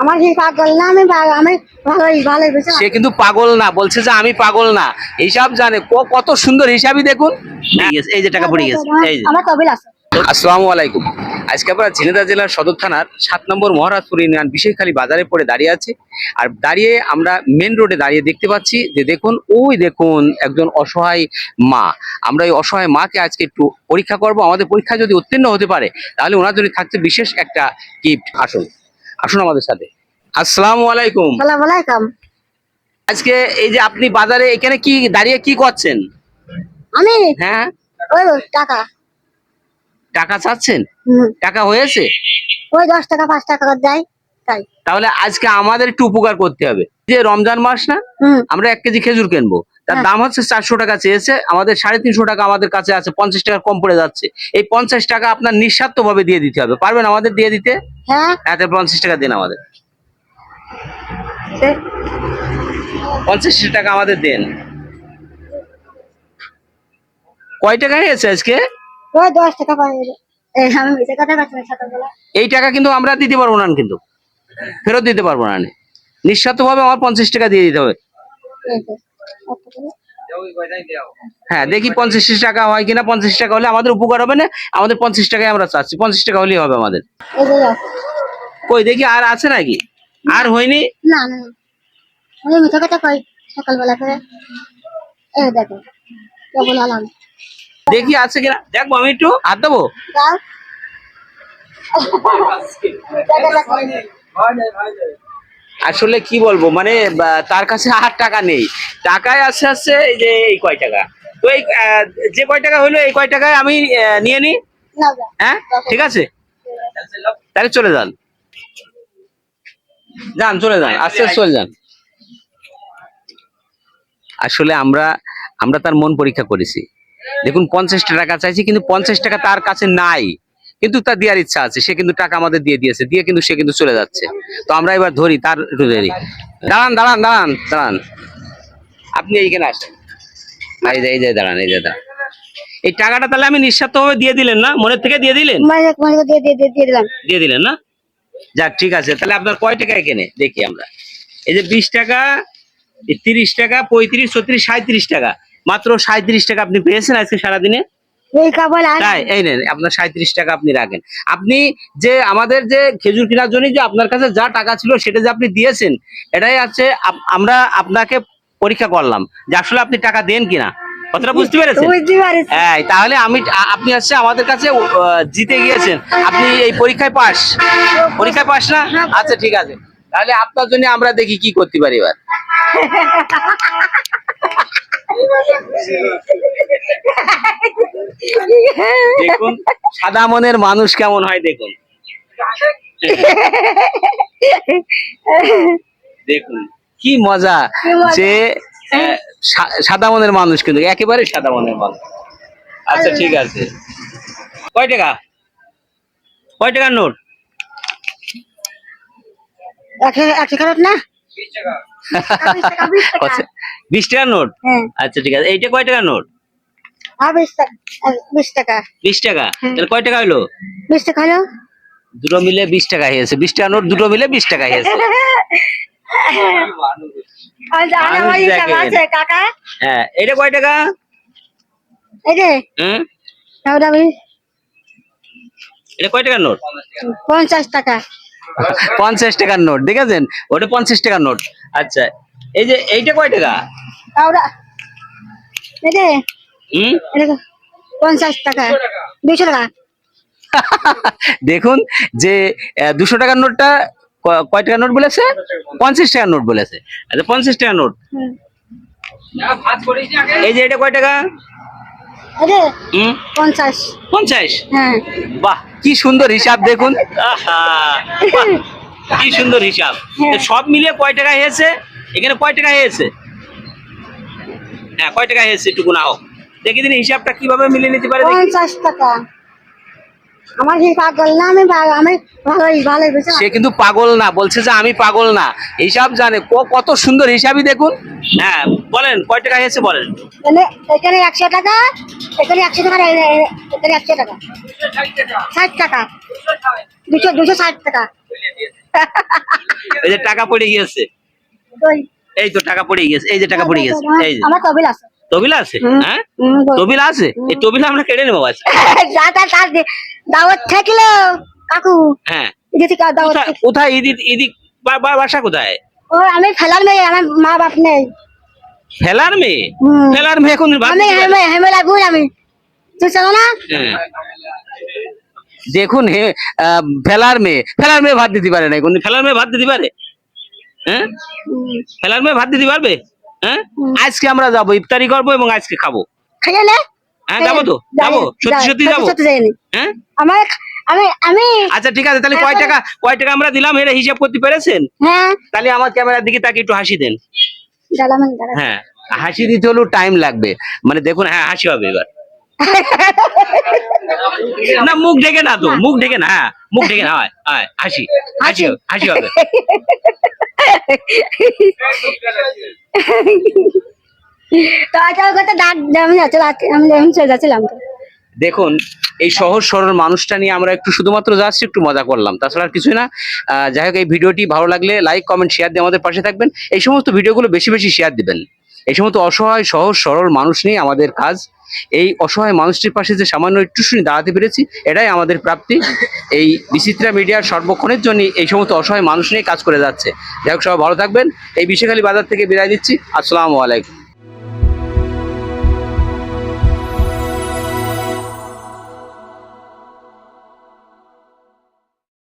আমার কি পাগল না, আমি ভালোই বুঝছো। সে কিন্তু পাগল না, বলছে যে আমি পাগল না, হিসাব জানে। কত সুন্দর হিসাবই দেখুন। এই যে টাকা পড়ে গেছে, এই যে। আমার কবিল আছে। আসসালামু আলাইকুম। আজকে আমরা ঝিনাইদহ জেলার সদর থানার 7 নম্বর মহারাজপুর ইউনিয়ন বিশেষখালী বাজারে পড়ে দাঁড়িয়ে আছি। আর দাঁড়িয়ে আমরা মেন রোডে দাঁড়িয়ে দেখতে পাচ্ছি যে দেখুন, ওই দেখুন একজন অসহায় মা। আমরা এই অসহায় মাকে আজকে একটু পরীক্ষা করব। আমাদের পরীক্ষা যদি উত্তীর্ণ হতে পারে তাহলে ওনার জন্য থাকছে বিশেষ একটা গিফট। আসুন আসুন আমাদের সাথে। আসসালামু আলাইকুম। সালাম আলাইকুম। আজকে এই যে আপনি বাজারে এখানে কি দাঁড়িয়ে কি করছেন? আমি হ্যাঁ, ওই টাকা টাকা চাচ্ছেন? হুম, টাকা হয়েছে? ওই 10 টাকা 5 টাকা করে দেয় তাই। তাহলে আজকে আমাদের একটু উপকার করতে হবে। যে রমজান মাস না, হুম, আমরা 1 কেজি খেজুর কিনবো, তার হ্যাঁ। দাম হচ্ছে 400 টাকা চেয়েছে, আমাদের 350 টাকা আমাদের কাছে আছে, 50 টাকা কম পড়ে যাচ্ছে। এই 50 টাকা আপনার নিঃস্বার্থ ভাবে দিয়ে দিতে হবে। পারবেন আমাদের দিয়ে দিতে? হ্যাঁ, এত 50 টাকা দিন আমাদের। সে- 50 টাকা আমাদের দেন। কয় টাকা হয়েছে আজকে? ওই 10 টাকা পাই। আমি মিছে কথা বলছি সকালবেলা। এই টাকা কিন্তু আমরা দিতে পারবো না, কিন্তু ফেরত দিতে পারবো না। নিঃস্বার্থ ভাবে আমার 50 টাকা দিয়ে দিতে হবে। এই যে, কত করে? হ্যাঁ, দেখি 50 টাকা হয় কিনা। 50 টাকা হলে আমাদের উপকার হবে না। আমাদের 50 টাকায় আমরা চাচ্ছি, 50 টাকা হলেই হবে আমাদের। এই যে যাও। কই দেখি আর আছে নাকি? আর হয়নি? না না, আমি মিছে কথা কই সকালবেলা করে। এই দেখো কেবল আলাম। দেখি আছে কিনা, দেখবো। আমি একটু হাত দেবো। যাও। আসলে কি বলবো, মানে তার কাছে আর টাকা নেই। টাকায় আছে আছে এই যে এই কয় টাকা। তো এই যে কয় টাকা হইলো এই কয় টাকায় আমি নিয়ে নিই। না যাও। হ্যাঁ, ঠিক আছে, তাহলে চলে যান। যান, চলে যান, আস্তে আস্তে চলে যান। আসলে আমরা আমরা তার মন পরীক্ষা করেছি। দেখুন, 50 টাকা চাইছি, কিন্তু 50 টাকা তার কাছে নাই, কিন্তু তার দেওয়ার ইচ্ছা আছে। সে কিন্তু টাকা আমাদের দিয়ে দিয়েছে, দিয়ে কিন্তু সে কিন্তু চলে যাচ্ছে। তো আমরা এবার ধরি তার একটু দেরি। দাঁড়ান দাঁড়ান দাঁড়ান দাঁড়ান, আপনি এইখানে আসেন। এই যে দাঁড়ান, এই যে দাঁড়ান। এই টাকাটা তাহলে আমি নিঃস্বার্থ ভাবে দিয়ে দিলেন না? মনের থেকে দিয়ে দিলেন? মানে দিয়ে দিলাম। দিয়ে দিলেন না? যাক, ঠিক আছে। তাহলে আপনার কয় টাকা এখানে দেখি আমরা। এই যে 20 টাকা, 30 টাকা, 35, 36, 37 টাকা। মাত্র 37 টাকা আপনি পেয়েছেন আজকে সারাদিনে। এই কেবল আর তাই এই নেন, আপনার 37 টাকা আপনি রাখেন। আপনি যে আমাদের যে খেজুর কেনার জন্য যে আপনার কাছে যা টাকা ছিল সেটা যে আপনি দিয়েছেন, এটাই আছে আমরা আপনাকে পরীক্ষা করলাম যে আসলে আপনি টাকা দেন কিনা। কথাটা বুঝতে পেরেছেন? বুঝতে পারছি। হ্যাঁ, তাহলে আপনি হচ্ছে আমাদের কাছে জিতে গিয়েছেন। আপনি এই পরীক্ষায় পাস। পরীক্ষায় পাস না? আচ্ছা, ঠিক আছে। তাহলে আপনার জন্য আমরা দেখি কি করতে পারি এবার। দেখুন সাদা মনের মানুষ কেমন হয়, দেখুন। দেখুন কি মজা যে সাদা মনের মানুষ, কিন্তু একেবারে সাদা মনের মানুষ। আচ্ছা, ঠিক আছে। কয় টাকা? কয় টাকার নোট? 1 টাকা না? 20 টাকার নোট? হ্যাঁ। আচ্ছা, ঠিক আছে। এইটা কয় টাকার নোট? 20 টাকা। 20 টাকা। 20 টাকা? তাহলে কয় টাকা হইলো? 20 টাকা হলো। দুটো মিলে 20 টাকা হয়েছে। 20 টাকার নোট দুটো মিলে 20 টাকা হয়েছে। মানুষ দেখেন। কাকা হ্যাঁ, এটা কয় টাকা? এই যে হুম, আমি এটা কয় টাকার নোট? 50 টাকা। 50 টাকার নোট, দেখেছেন? ওটা 50 টাকার নোট। আচ্ছা, এই যে এইটা কয় টাকা? তাওরা এই যে হুম, এটা 50 টাকা। 200 টাকা। দেখুন যে 200 টাকার নোটটা কয় টাকার নোট বলেছে? 50 টাকার নোট বলেছে। আচ্ছা, 50 টাকার নোট। হুম। এই যে এটা কয় টাকা? এই যে হুম, 50। 50। হ্যাঁ। বাহ, কি সুন্দর হিসাব দেখুন। আহা, বাহ, কি সুন্দর হিসাব। হ্যাঁ। তো সব মিলিয়ে কয় টাকা হয়েছে এখানে? কয় টাকা হয়েছে? হ্যাঁ, কয় টাকা হয়েছে একটু গুনা হোক দেখি দিন, হিসাবটা কিভাবে মিলিয়ে নিতে পারে দেখি। 50 টাকা। আমার কি পাগল না, আমি ভালোই বুঝছো। সে কিন্তু পাগল না, বলছে যে আমি পাগল না, হিসাব জানে। কত সুন্দর হিসাবই দেখুন। হ্যাঁ, বলেন কয় টাকা হয়েছে বলেন। এখানে 100 টাকা, এখানে 100 টাকা, এখানে 100 টাকা, 60 টাকা, 260 টাকা। এই যে টাকা পড়ে গিয়েছে, এই তো টাকা পড়ে গিয়েছে, এই যে টাকা পড়ে গেছে, এই যে আমার তবিল আছে। তবিলা আছে, হ্যাঁ তবিলা আছে, এই তবিলা আমরা কেটে নেবো আজকে। দাওয়াত থাকলো কাকু, হ্যাঁ এদিকে দাওয়াত। কোথায় ইদি বাসা কোথায়? ও আমি ফেলার মেয়ে, আমার মা বাপ নেই। ফেলার মেয়ে? হুম। ফেলার মেয়ে এখন ভাত আমি দিতে পারে? হেমেলা গুণ আমি, তুই চলো না? হ্যাঁ। দেখুন ফেলার মেয়ে ভাত দিতে পারে না, কোন ফেলার মেয়ে ভাত দিতে পারে? হ্যাঁ ফেলার মেয়ে ভাত দিতে পারবে? হ্যাঁ আজকে আমরা যাবো, ইফতারি করবো এবং আজকে খাবো। খাইয়ে নে। হ্যাঁ যাবো তো, যাবো, সত্যি সত্যি যাবো। সত্যি যাইনি হ্যাঁ আমার, আমি আচ্ছা ঠিক আছে, তাহলে কয় টাকা আমরা দিলাম এটা হিসাব করতে পেরেছেন? হ্যাঁ তাহলে আমার ক্যামেরার দিকে তাকে একটু হাসি দেন। দাঁড়াম। হ্যাঁ হাসি দিতে হলেও টাইম লাগবে, মানে দেখুন, হ্যাঁ হাসি হবে এবার। না মুখ ঢেকে না তো, মুখ ঢেকে না, হ্যাঁ মুখ ঢেকে না, হয় হয় হাসি, হাসি হবে, হাসি হবে। তো আচ্ছা কথা ডাক আমি চলে যাচ্ছিলাম তো। দেখুন এই সহজ সরল মানুষটা নিয়ে আমরা একটু শুধুমাত্র যাচ্ছি, একটু মজা করলাম, তাছাড়া আর কিছুই না। যাই হোক, এই ভিডিওটি ভালো লাগলে লাইক কমেন্ট শেয়ার দিয়ে আমাদের পাশে থাকবেন। এই সমস্ত ভিডিওগুলো বেশি বেশি শেয়ার দিবেন। এই সমস্ত অসহায় সহজ সরল মানুষ নিয়ে আমাদের কাজ। এই অসহায় মানুষটির পাশে যে সামান্য একটু শুনি দাঁড়াতে পেরেছি, এটাই আমাদের প্রাপ্তি। এই বিচিত্রা মিডিয়ার সর্বক্ষণের জন্য এই সমস্ত অসহায় মানুষ নিয়ে কাজ করে যাচ্ছে। যাই হোক, সবাই ভালো থাকবেন। এই বিশেখালী বাজার থেকে বিদায় দিচ্ছি। আসসালামু আলাইকুম।